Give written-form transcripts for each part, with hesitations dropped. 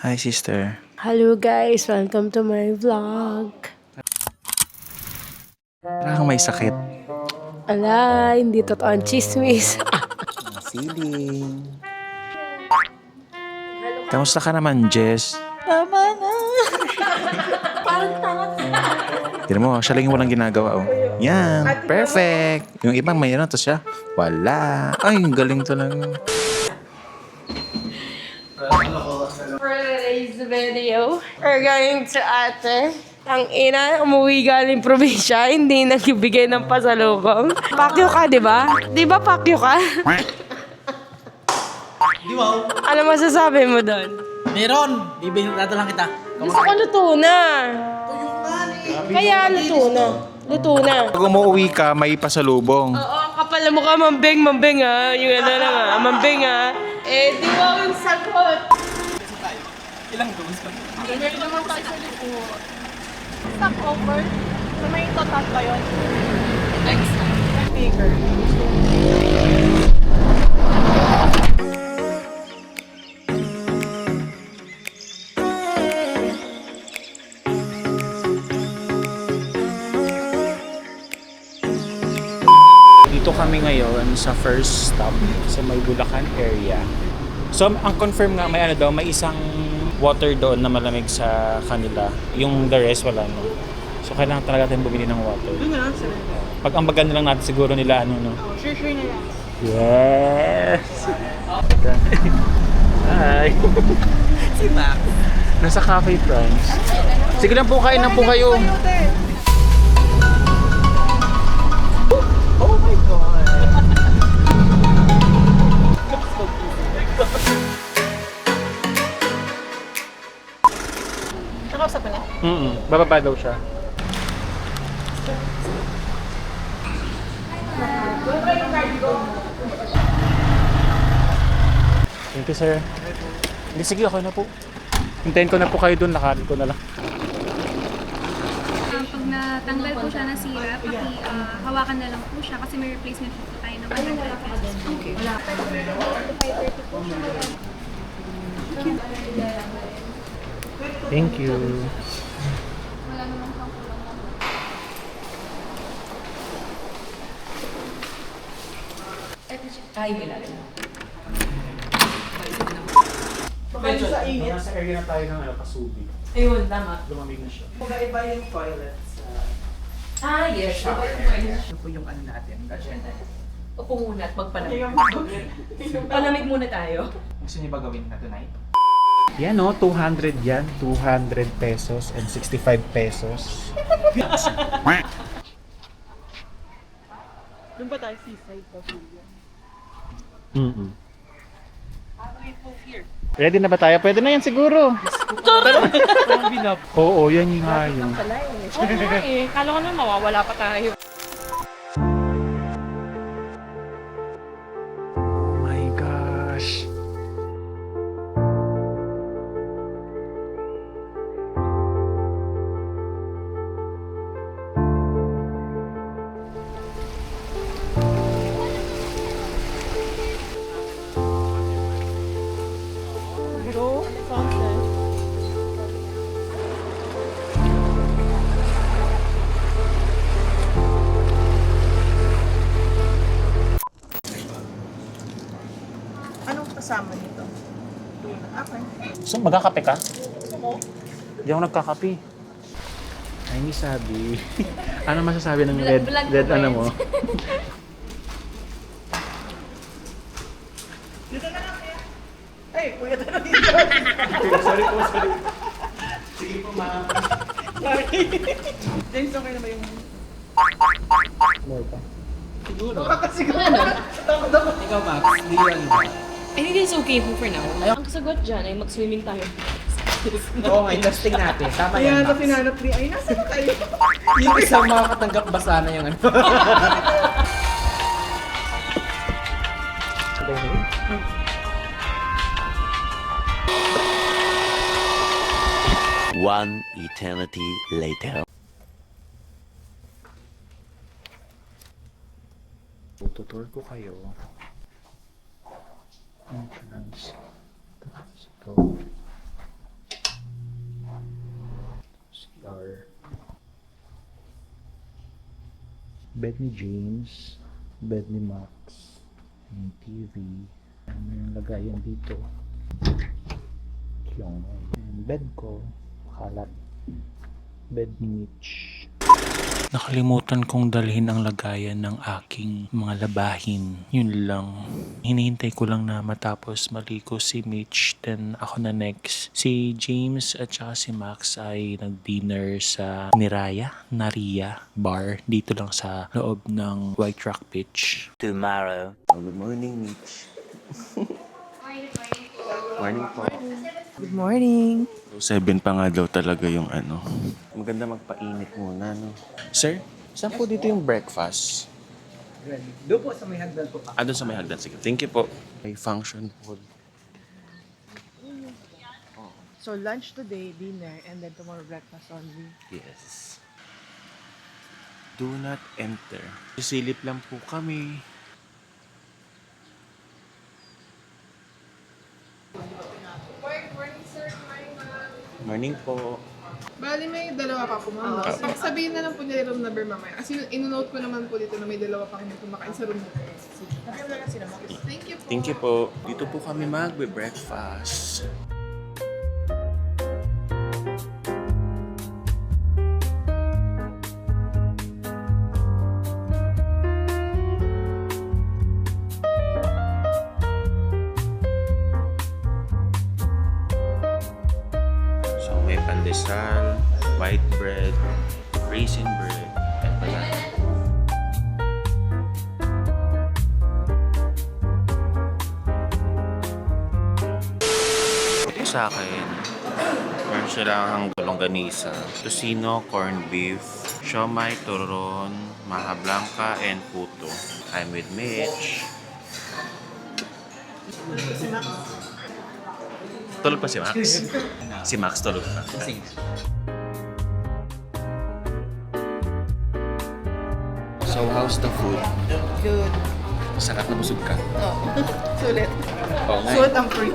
Hi, sister. Hello guys, welcome to my vlog. Parang may sakit. Ala, hindi totoo ang chismis. Feeling. Kamusta ka naman, Jess? Tama na. Parang tangat. Tignan mo, siya lang yung walang ginagawa. Oh. Yan, perfect. Yung ibang mayroon, to siya. Wala. Ay, ang galing talaga. For today's video, we're going to ate. Ang ina, umuwi galing probinsya, hindi nagbibigay ng pasalubong. Pakyo ka, di ba? Di ba pakyo ka? Di ba? Ano masasabi mo doon? Meron! Dadalang kita. Gusto ko luto na. Kaya luto na. Luto na. Pag umuwi ka, may pasalubong. Oo, ang kapal mo ka, mambing ha. Yung ano lang ha, mambing ha. Eh, di ba yung sagot? Ilang dose ka? Meron naman tayo sa lipo. Stock over. So may total ba yun? Next time. Speaker. Dito kami ngayon sa first stop sa may Bulacan area. So, ang confirm nga, may ano daw, may isang water doon na malamig sa kanila. Yung the rest, wala no. So, kailangan talaga natin bumili ng water. Doon na lang sir. Pag ambagan na lang natin siguro nila, ano, no? Oh, sure na lang. Yes! Hi! Si Max. Nasa Cafe France. Sige lang po, kain na po kayo. Oh my God! Nakausap mo na? Bababa daw siya. Thank you, sir. Hindi, sige, okay na po. Hintayin ko na po kayo doon, lakarin ko na lang. Pag natanggal po siya ng sira, hawakan na lang po siya kasi may replacement po tayo ng 100 pesos. Okay. Wala pa. 530 po siya. Thank you. Wala naman pang kulang na. Medyo sa init. Nasa area na tayo ng Kasubi. Ayun, tama. Lumamig na siya. Iba yung toilet sa... Yes. Ito po yung ano natin, agenda. Upo muna at magpalamig. Palamig muna tayo. Gusto niyo ba gawin na tonight? Yan o, 200 yan. 200 pesos and 65 pesos. Doon pa tayo seaside pavilion. Ready na ba tayo? Pwede na yan siguro. Oo, yan yung nga yun. Oo nga eh. Kala ko na mawawala pa tayo. Oh my gosh. Bro, sunset. Anong kasama nito? Okay. So, magkakape ka? Hindi ako nagkakape. Ay, hindi sabi. Ano masasabi ng red ano mo? Ay, kuya tayo dito! Sorry po, sorry. Sige po, ma'am. Sorry. James, okay na ba yung... More pa. Siguro. Siguro. Takot ako. Ikaw, Max, hindi yun. I think it's okay for now. Ang sagot dyan ay mag-swimming tayo. Oo nga, investing natin. Tama yan, Kaya Max. na pinanap ni ay, nasa na tayo? Yung isang makakatanggap basa na yung ano. One eternity later. Tutur ko kayo. Entrance. Ito. Bed ni James, bed ni Max, yung TV, ano yung lagayan dito. Yung bed ko, kalat. Bed ni Mitch. Nakalimutan kong dalhin ang lagayan ng aking mga labahin. Yun lang. Hinihintay ko lang na matapos maligo si Mitch. Then ako na next. Si James at saka si Max ay nag-dinner sa Naria Bar. Dito lang sa loob ng White Rock Beach. Tomorrow. Oh, good morning, Mitch. Morning po. Good morning. 7 pa nga daw talaga yung ano. Maganda magpainit muna, no? Sir, saan po dito yung breakfast? Doon po sa may hagdan po. Doon sa may hagdan. Sige, thank you po. May function hall. So lunch today, dinner, and then tomorrow breakfast only. Yes. Do not enter. Sisilip lang po kami. Morning po. Bali, may dalawa pa po, ma'am. Sabihin na lang po nila room number mamaya. Kasi inonote ko naman po dito na may dalawa pa kami kumakain sa room number. Thank you po. Thank you po. Dito po kami magbe-breakfast. So may pandesal, white bread, raisin bread, and banana. Sa akin, meron silang longganisa, tocino, corned beef, siomai, turon, maha blanca, and puto. I'm with Mitch. Tulog pa si Max? Si Max tulog pa. So, how's the food? Good. Sarap na busog ka? Sulit. Oo nga. Sulit ang free.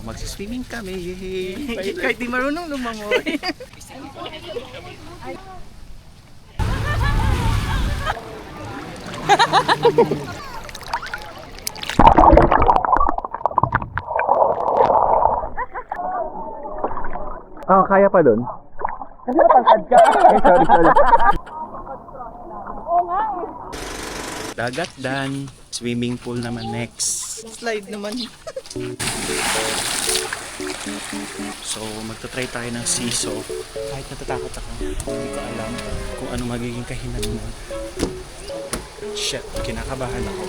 Magsiswimming kami. Yay! Kahit di marunong lumangoy. Oh, kaya pa dun? Kasi matangkad ka. Sorry. Dagat dan. Swimming pool naman next. Slide naman. So, magta-try tayo ng siso. Kahit natatakot ako, hindi ko alam kung ano magiging kahinatnan. Shit, kinakabahan ako.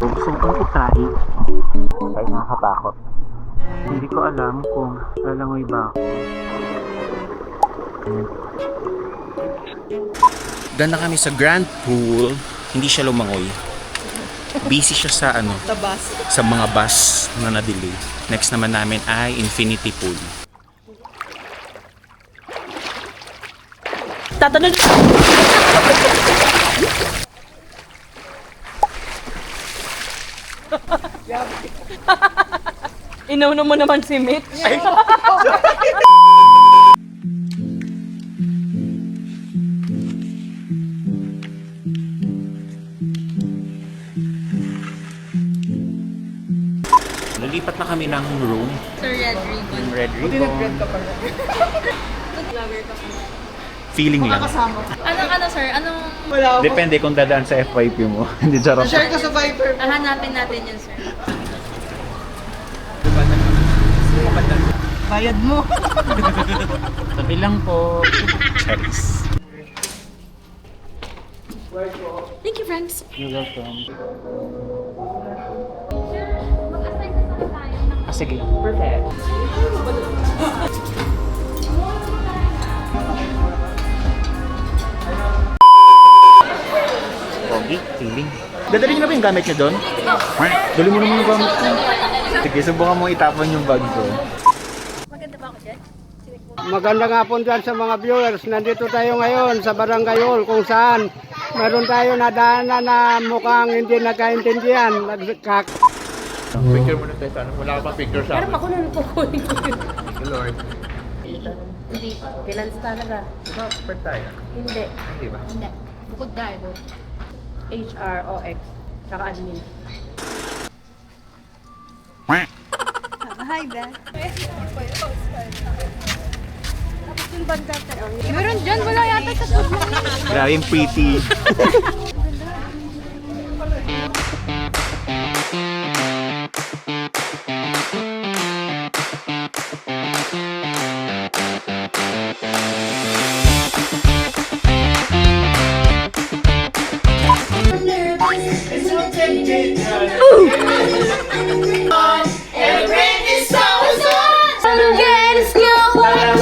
Gusto kong itry. Ay, nakakatakot. Hindi ko alam kung lalangoy ba ako. Dahil na kami sa Grand Pool, hindi siya lumangoy. Busy siya sa Tabas. sa mga bus na na-delay. Next naman namin ay Infinity Pool. Tatanong. Inauna mo naman si Mitch. Lilipat na kami ng room. Sir Red Ribbon. Yung Red Buti Ribbon. nag-grad ka pala. Feeling lang. Ano sir? Anong Wala ako. Depende kung dadaan sa FYP mo. Hindi charot. Share ka sa Viber. hahanapin natin yun, sir? Bayad mo. Tabi lang po. Charis. Thank you, friends. You're welcome. Mag-assign ka sa tayo ng Sige. Perfect. Pogi, feeling. Dadali niyo na ba yung gamit niyo doon? Dali mo naman yung gamit ko. Sige, subukan mo itapon yung bag ko. Maganda ba ako dyan? Magandang hapon dyan sa mga viewers. Nandito tayo ngayon sa Barangay Hall kung saan meron tayo nadaanan na mukhang hindi nagkaintindihan. Nagkak. Picture mo na tayo. Ano? Wala ka pa picture sa amin. Ako na kukunin ko. Lord. Hindi. Finance talaga. Diba, expert tayo? Hindi. Hindi ba? Hindi. Bukod dahil. HR, OX, tsaka admin. Hi, Ben. Meron dyan, wala yata sa food mo. Grabe yung pretty.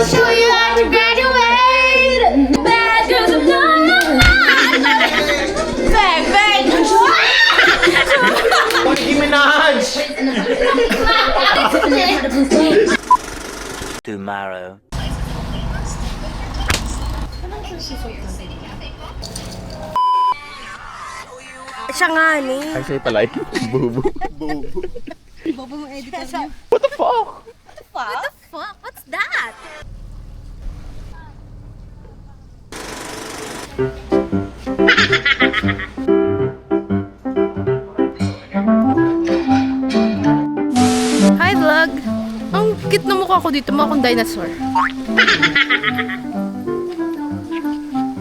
Show you how to graduate. Bad girls are bang, bang. Nicki Minaj! Tomorrow. Siya nga ni. Ay, sa'yo pala yun. Bubu. Bobo mo editor niyo. What the fuck? What the fuck? What's that? Hi, vlog! Ang cute na mukha ko dito, mukha akong dinosaur.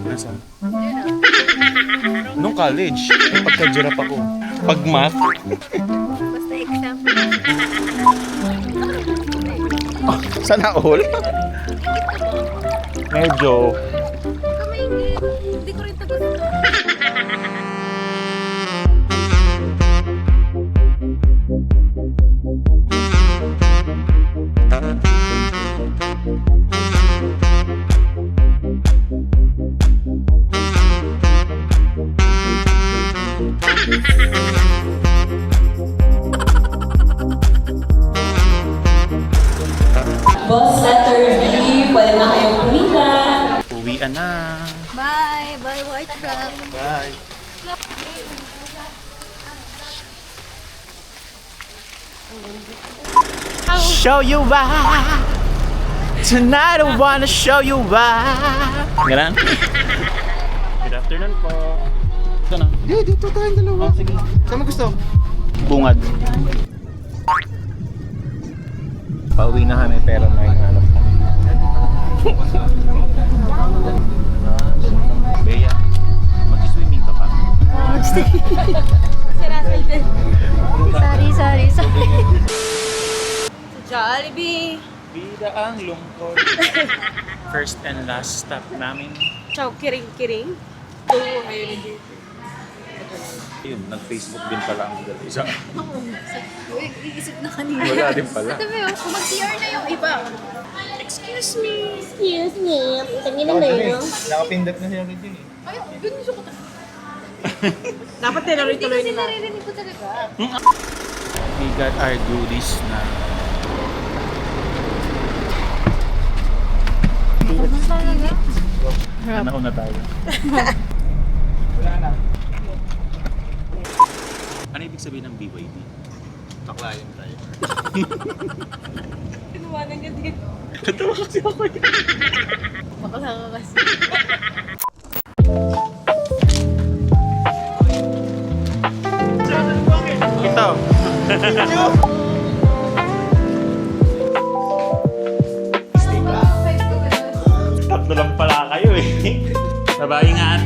Nasaan? Nung college, pagka-girap ako. Pag math, Basta example. sana all? Medyo. Kamaingin. Hindi ko rin ito gusto. Boss letter B, pwede na kayong pumikat. Uwian na. Bye. Bye, white truck. Bye. Show you why. Tonight I wanna show you why. Ganun? Good afternoon po. Ito na. Dito tayong dalawa. Oh, sige. Saan mo gusto? Bungad. Pauwi na kami pero may hanap ka. Bea, mag-swimming ka pa? Sorry. Jollibee! Bida ang lungkot. First and last stop namin. Chow, kiring-kiring. Ayun, nag-Facebook din pala ang isa. Iisip na kanina. Wala din pala. Ito ba kung mag-CR na yung iba. Excuse me. Tangin na yun. Nakapindot na siya dyan eh. Ay, yun yung sukat. Dapat tinuloy-tuloy Hindi kasi nila. naririnig ko talaga. We got our goodies na. Nauna tayo. Wala na. Ano ibig sabihin ng BYD? Taklayan tayo. Tinuwanan niya din. Katawa kasi ako yun. Bakla ka kasi. Ito. Tatlo lang pala kayo eh. Sabay nga.